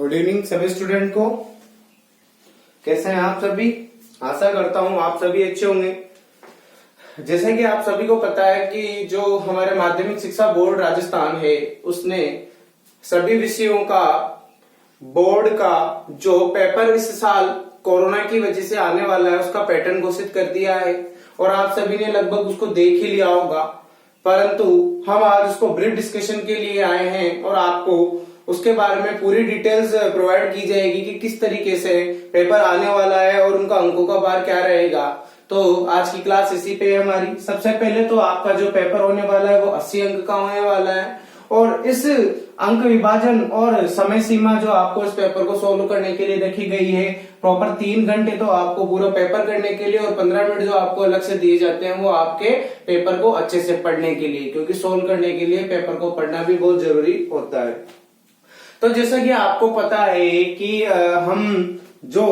Good evening सभी student को। कैसे हैं आप सभी? आशा करता हूं आप सभी अच्छे होंगे। जैसे कि आप सभी को पता है कि जो हमारे माध्यमिक शिक्षा बोर्ड राजस्थान है उसने सभी विषयों का बोर्ड का जो पेपर इस साल कोरोना की वजह से आने वाला है उसका पैटर्न घोषित कर दिया है और आप सभी ने लगभग उसको देख ही लिया होगा। परंतु हम आज उसको ब्रीफ डिस्कशन के लिए आए हैं और आपको उसके बारे में पूरी डिटेल्स प्रोवाइड की जाएगी कि किस तरीके से पेपर आने वाला है और उनका अंकों का भार क्या रहेगा। तो आज की क्लास इसी पे है हमारी। सबसे पहले तो आपका जो पेपर होने वाला है वो 80 अंक का होने वाला है और इस अंक विभाजन और समय सीमा जो आपको इस पेपर को सोल्व करने के लिए रखी गई है प्रॉपर 3 घंटे तो आपको पूरा पेपर करने के लिए और 15 मिनट जो आपको अलग से दिए जाते हैं वो आपके पेपर को अच्छे से पढ़ने के लिए, क्योंकि सोल्व करने के लिए पेपर को पढ़ना भी बहुत जरूरी होता है। तो जैसा कि आपको पता है कि हम जो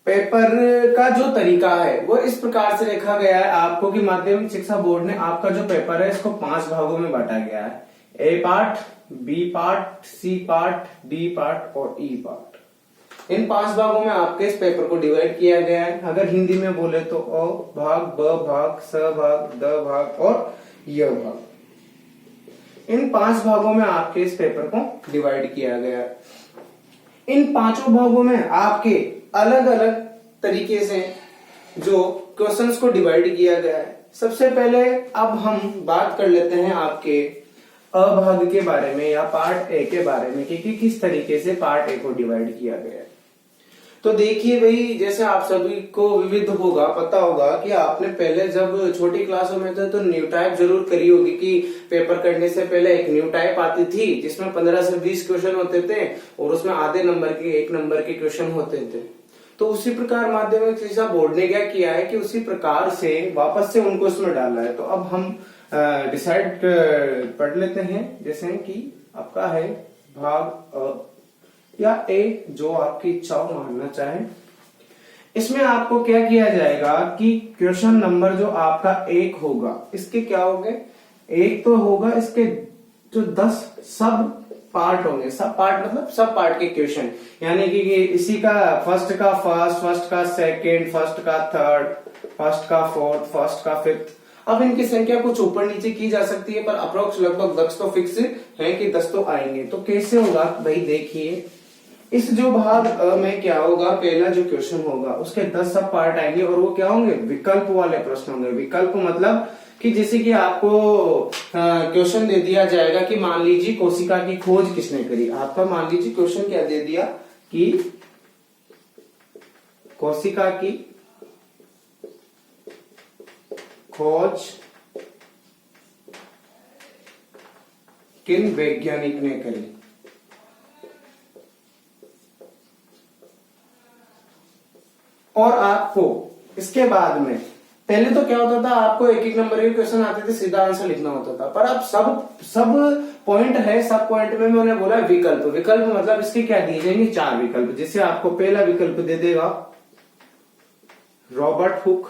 पेपर का जो तरीका है वो इस प्रकार से रखा गया है आपको कि माध्यमिक शिक्षा बोर्ड ने आपका जो पेपर है इसको 5 भागों में बांटा गया है। A part, B part, C part, D part और ई पार्ट। इन 5 भागों में आपके इस पेपर को डिवाइड किया गया है। अगर हिंदी में बोले तो अ भाग, ब भाग, स भाग, द भाग और य भाग। इन 5 भागों में आपके इस पेपर को डिवाइड किया गया है। इन 5 भागों में आपके अलग अलग तरीके से जो क्वेश्चंस को डिवाइड किया गया है। सबसे पहले अब हम बात कर लेते हैं आपके अ भाग के बारे में या पार्ट ए के बारे में कि किस तरीके से पार्ट ए को डिवाइड किया गया है। तो देखिए भाई, जैसे आप सभी को विविध होगा, पता होगा कि आपने पहले जब छोटी क्लासों में थे तो न्यू टाइप जरूर करी होगी कि पेपर करने से पहले एक न्यू टाइप आती थी जिसमें 15 से 20 क्वेश्चन होते थे और उसमें आधे नंबर के 1 नंबर के क्वेश्चन होते थे। तो उसी प्रकार माध्यमिक शिक्षा बोर्ड ने क्या किया है कि उसी प्रकार से वापस से उनको इसमें डाला है। तो अब हम डिसाइड पढ़ लेते हैं। जैसे कि आपका है भाग अ या ए, जो आपकी इच्छा हो मानना चाहे। इसमें आपको क्या किया जाएगा कि क्वेश्चन नंबर जो आपका 1 होगा इसके क्या होंगे, 1 तो होगा, इसके जो 10 सब पार्ट होंगे। सब पार्ट मतलब सब पार्ट के क्वेश्चन, यानी कि इसी का फर्स्ट का फर्स्ट, फर्स्ट का सेकंड, फर्स्ट का थर्ड, फर्स्ट का फोर्थ, फर्स्ट का फिफ्थ। अब इनकी संख्या कुछ ऊपर नीचे की जा सकती है पर अप्रोक्स लगभग 10 तो फिक्स है कि 10 तो आएंगे। तो कैसे होगा भाई, देखिए इस जो भाग में क्या होगा, पहला जो क्वेश्चन होगा उसके 10 सब पार्ट आएंगे और वो क्या होंगे, विकल्प वाले प्रश्न होंगे। विकल्प मतलब कि जैसे कि आपको क्वेश्चन दे दिया जाएगा कि मान लीजिए कोशिका की खोज किसने करी। आपका मान लीजिए क्वेश्चन क्या दे दिया कि कोशिका की खोज किन वैज्ञानिक ने करी। और आपको इसके बाद में पहले तो क्या होता था, आपको एक एक नंबर के क्वेश्चन आते थे, सीधा आंसर लिखना होता था। पर अब सब पॉइंट है, सब पॉइंट में मैंने बोला विकल्प। विकल्प मतलब इसके क्या दिए जाएंगे, 4 विकल्प। जैसे आपको पहला विकल्प दे देगा रॉबर्ट हुक,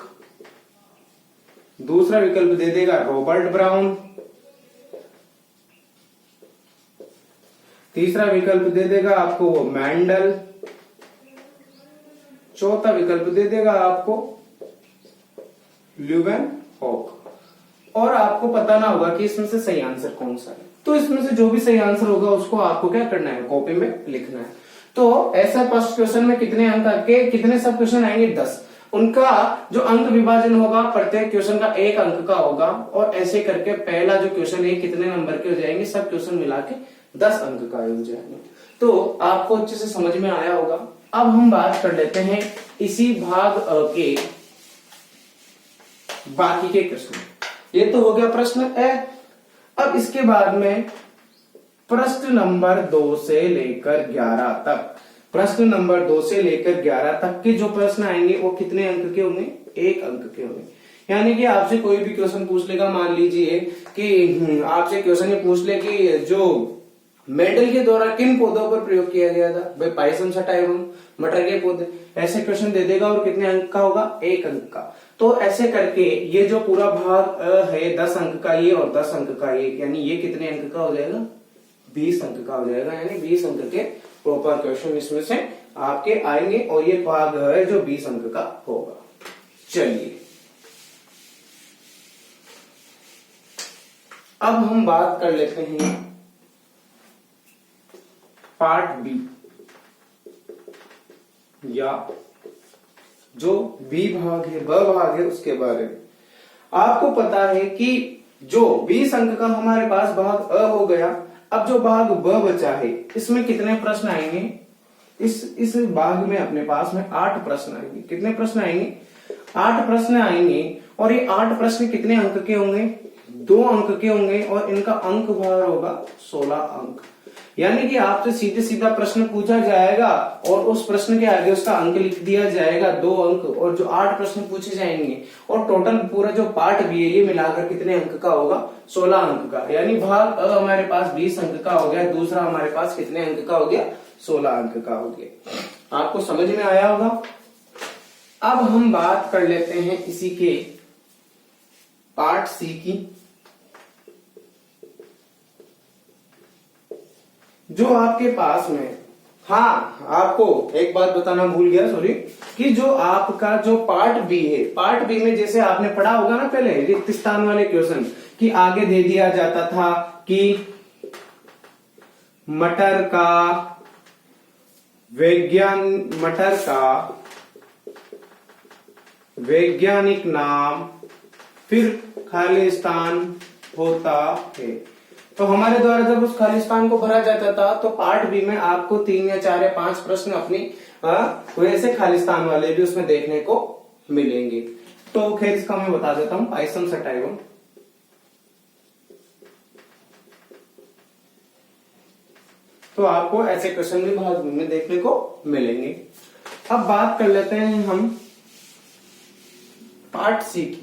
दूसरा विकल्प दे देगा रॉबर्ट ब्राउन, तीसरा विकल्प दे देगा आपको मैंडल, चौथा विकल्प दे देगा आपको ल्यूवेनहॉक। और आपको पता ना होगा कि इसमें से सही आंसर कौन सा है। तो इसमें से जो भी सही आंसर होगा उसको आपको क्या करना है, कॉपी में लिखना है। तो ऐसा फर्स्ट क्वेश्चन में कितने अंक आके कितने सब क्वेश्चन आएंगे, 10। उनका जो अंक विभाजन होगा प्रत्येक क्वेश्चन का 1 अंक का होगा और ऐसे करके पहला जो क्वेश्चन है कितने नंबर के हो जाएंगे, सब क्वेश्चन मिला के 10 अंक का हो जाएंगे। तो आपको अच्छे से समझ में आया होगा। अब हम बात कर लेते हैं इसी भाग के बाकी के प्रश्न। ये तो हो गया प्रश्न ए। अब इसके बाद में प्रश्न नंबर 2 से लेकर 11 तक, प्रश्न नंबर 2 से लेकर 11 तक के जो प्रश्न आएंगे वो कितने अंक के होंगे, 1 अंक के होंगे। यानी कि आपसे कोई भी क्वेश्चन पूछ लेगा, मान लीजिए कि आपसे क्वेश्चन ये पूछ ले कि जो मेंडल के द्वारा किन पौधों पर प्रयोग किया गया था, भाई पाइसम सटाइवम, मटर के पौधे, ऐसे क्वेश्चन दे देगा और कितने अंक का होगा, 1 अंक का। तो ऐसे करके ये जो पूरा भाग है 10 अंक का ये और 10 अंक का ये, यानी ये कितने अंक का हो जाएगा, 20 अंक का हो जाएगा, यानी 20 अंक के प्रॉपर क्वेश्चन इसमें से आपके आएंगे और ये भाग है जो 20 अंक का होगा। चलिए अब हम बात कर लेते हैं पार्ट बी, या जो बी भाग है, ब भाग है, उसके बारे में। आपको पता है कि जो 20 अंक का हमारे पास भाग अ हो गया, अब जो भाग ब बचा है इसमें कितने प्रश्न आएंगे? इस भाग में अपने पास में 8 प्रश्न आएंगे। कितने प्रश्न आएंगे? 8 प्रश्न आएंगे। और ये 8 प्रश्न कितने अंक के होंगे? 2 अंक के होंगे और इनका अंक भार होगा 16 अंक। यानी कि आपसे सीधे सीधा प्रश्न पूछा जाएगा और उस प्रश्न के आगे उसका अंक लिख दिया जाएगा 2 अंक, और जो 8 प्रश्न पूछे जाएंगे और टोटल पूरा जो पार्ट भी है ये मिलाकर कितने अंक का होगा? 16 अंक का। यानी भाग अ हमारे पास 20 अंक का हो गया, दूसरा हमारे पास कितने अंक का हो गया? 16 अंक का हो गया। आपको समझ में आया होगा। अब हम बात कर लेते हैं इसी के पार्ट सी की, जो आपके पास में, हाँ आपको एक बात बताना भूल गया, सॉरी, कि जो आपका जो पार्ट बी है, पार्ट बी में जैसे आपने पढ़ा होगा ना पहले रिक्त स्थान वाले क्वेश्चन, कि आगे दे दिया जाता था कि मटर का वैज्ञानिक नाम फिर खाली स्थान होता है। तो हमारे द्वारा जब उस खाली स्थान को भरा जाता था तो पार्ट बी में आपको 3 या 4 या 5 प्रश्न अपनी वैसे खाली स्थान वाले भी उसमें देखने को मिलेंगे। तो खैर इसका मैं बता देता हूं, पाइथन सटाइवन। तो आपको ऐसे क्वेश्चन भी भाग में देखने को मिलेंगे। अब बात कर लेते हैं हम पार्ट सी की।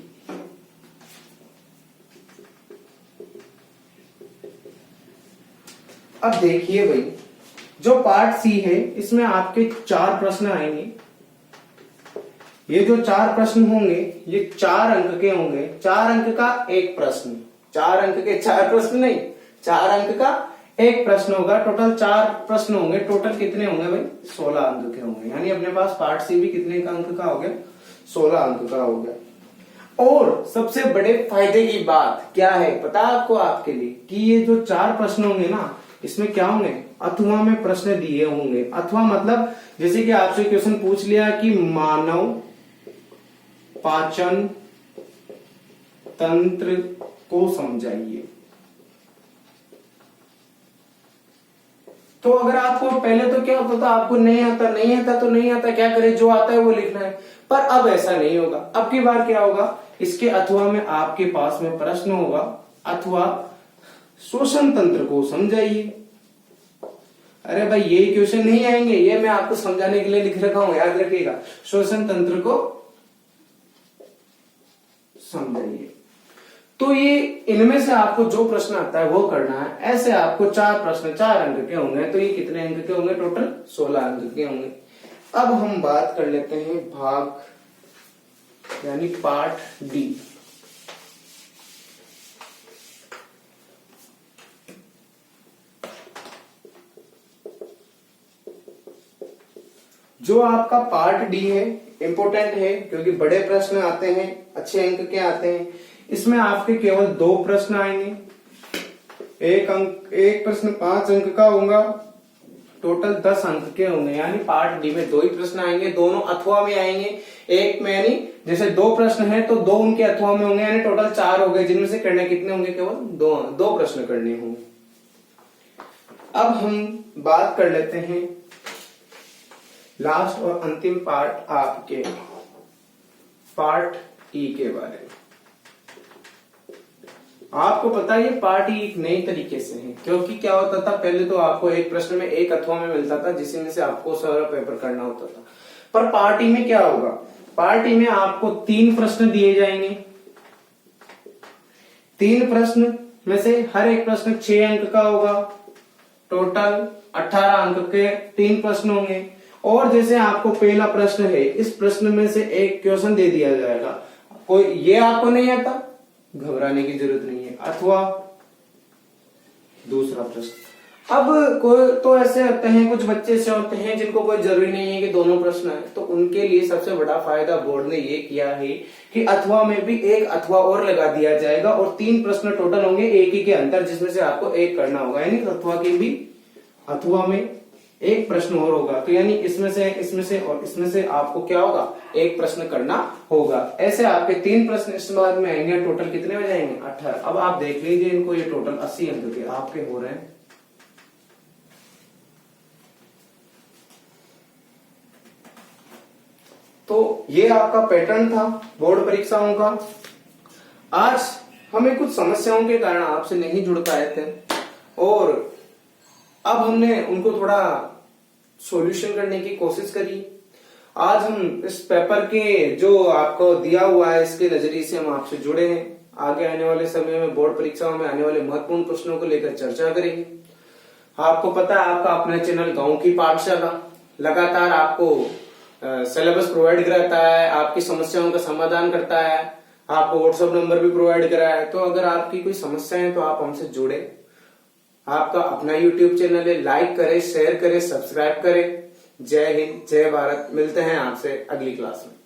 अब देखिए भाई, जो पार्ट सी है इसमें आपके 4 प्रश्न आएंगे। ये जो 4 प्रश्न होंगे ये 4 अंक के होंगे। 4 अंक का एक प्रश्न, 4 अंक के 4 प्रश्न नहीं, 4 अंक का एक प्रश्न होगा। टोटल 4 प्रश्न होंगे। टोटल कितने होंगे भाई? 16 अंक के होंगे। यानी अपने पास पार्ट सी भी कितने का अंक का हो गया? 16 अंक का हो गया। और सबसे बड़े फायदे की बात क्या है पता आपको, आपके लिए, कि ये जो 4 प्रश्न होंगे ना, इसमें क्या होंगे? अथवा में प्रश्न दिए होंगे। अथवा मतलब जैसे कि आपसे क्वेश्चन पूछ लिया कि मानव पाचन तंत्र को समझाइए। तो अगर आपको पहले तो क्या होता था, आपको नहीं आता तो नहीं आता, क्या करे, जो आता है वो लिखना है। पर अब ऐसा नहीं होगा। अब की बार क्या होगा, इसके अथवा में आपके पास में प्रश्न होगा, अथवा श्वसन तंत्र को समझाइए। अरे भाई ये क्वेश्चन नहीं आएंगे, ये मैं आपको समझाने के लिए लिख रखा हूं, याद रखिएगा। श्वसन तंत्र को समझाइए। तो ये इनमें से आपको जो प्रश्न आता है वो करना है। ऐसे आपको 4 प्रश्न 4 अंक के होंगे। तो ये कितने अंक के होंगे? टोटल 16 अंक के होंगे। अब हम बात कर लेते हैं भाग यानी पार्ट डी। जो आपका पार्ट डी है इंपोर्टेंट है, क्योंकि बड़े प्रश्न आते हैं, अच्छे अंक के आते हैं। इसमें आपके केवल 2 प्रश्न आएंगे। एक प्रश्न 5 अंक का होगा, टोटल 10 अंक के होंगे। यानी पार्ट डी में 2 ही प्रश्न आएंगे, दोनों अथवा में आएंगे। एक में यानी जैसे 2 प्रश्न है तो 2 उनके अथवा में होंगे, यानी टोटल 4 हो गए, जिनमें से करने कितने होंगे? केवल 2 प्रश्न करने होंगे। अब हम बात कर लेते हैं लास्ट और अंतिम पार्ट आपके पार्ट ई के बारे में। आपको पता है ये पार्ट ई एक नई तरीके से है, क्योंकि क्या होता था, पहले तो आपको एक प्रश्न में एक अथवा में मिलता था, जिसमें से आपको सारा पेपर करना होता था। पर पार्ट ई में क्या होगा? पार्ट ई में आपको 3 प्रश्न दिए जाएंगे। 3 प्रश्न में से हर एक प्रश्न 6 अंक का होगा। टोटल 18 अंक के 3 प्रश्न होंगे। और जैसे आपको पहला प्रश्न है, इस प्रश्न में से एक क्वेश्चन दे दिया जाएगा। कोई ये आपको नहीं आता, घबराने की जरूरत नहीं है। अथवा दूसरा प्रश्न, अब कोई तो ऐसे होते हैं, कुछ बच्चे ऐसे होते हैं जिनको कोई जरूरी नहीं है कि दोनों प्रश्न है, तो उनके लिए सबसे बड़ा फायदा बोर्ड ने ये किया है कि अथवा में भी एक अथवा और लगा दिया जाएगा और 3 प्रश्न टोटल होंगे एक ही के अंतर, जिसमें से आपको एक करना होगा, यानी अथवा की भी अथवा में एक प्रश्न और होगा, तो यानी इसमें से और इसमें से आपको क्या होगा, एक प्रश्न करना होगा। ऐसे आपके 3 प्रश्न इस बाद में आएंगे, टोटल कितने हो जाएंगे 18। अब आप देख लीजिए इनको, ये टोटल 80 अंक के आपके हो रहे हैं। तो ये आपका पैटर्न था बोर्ड परीक्षाओं का। आज हमें कुछ समस्याओं के कारण आपसे नहीं जुड़ पाए थे और अब हमने उनको थोड़ा सॉल्यूशन करने की कोशिश करी। आज हम इस पेपर के जो आपको दिया हुआ है इसके नजरिए से हम आपसे जुड़े हैं। आगे आने वाले समय में बोर्ड परीक्षाओं में आने वाले महत्वपूर्ण प्रश्नों को लेकर चर्चा करेंगे। आपको पता है आपका अपना चैनल गांव की पाठशाला लगातार आपको सिलेबस प्रोवाइड कराता है, आपकी समस्याओं का समाधान करता है, आपको व्हाट्सएप नंबर भी प्रोवाइड करा है। तो अगर आपकी कोई समस्या है तो आप हमसे जुड़े। आपका अपना यूट्यूब चैनल है, लाइक करें, शेयर करें, सब्सक्राइब करें। जय हिंद, जय भारत। मिलते हैं आपसे अगली क्लास में।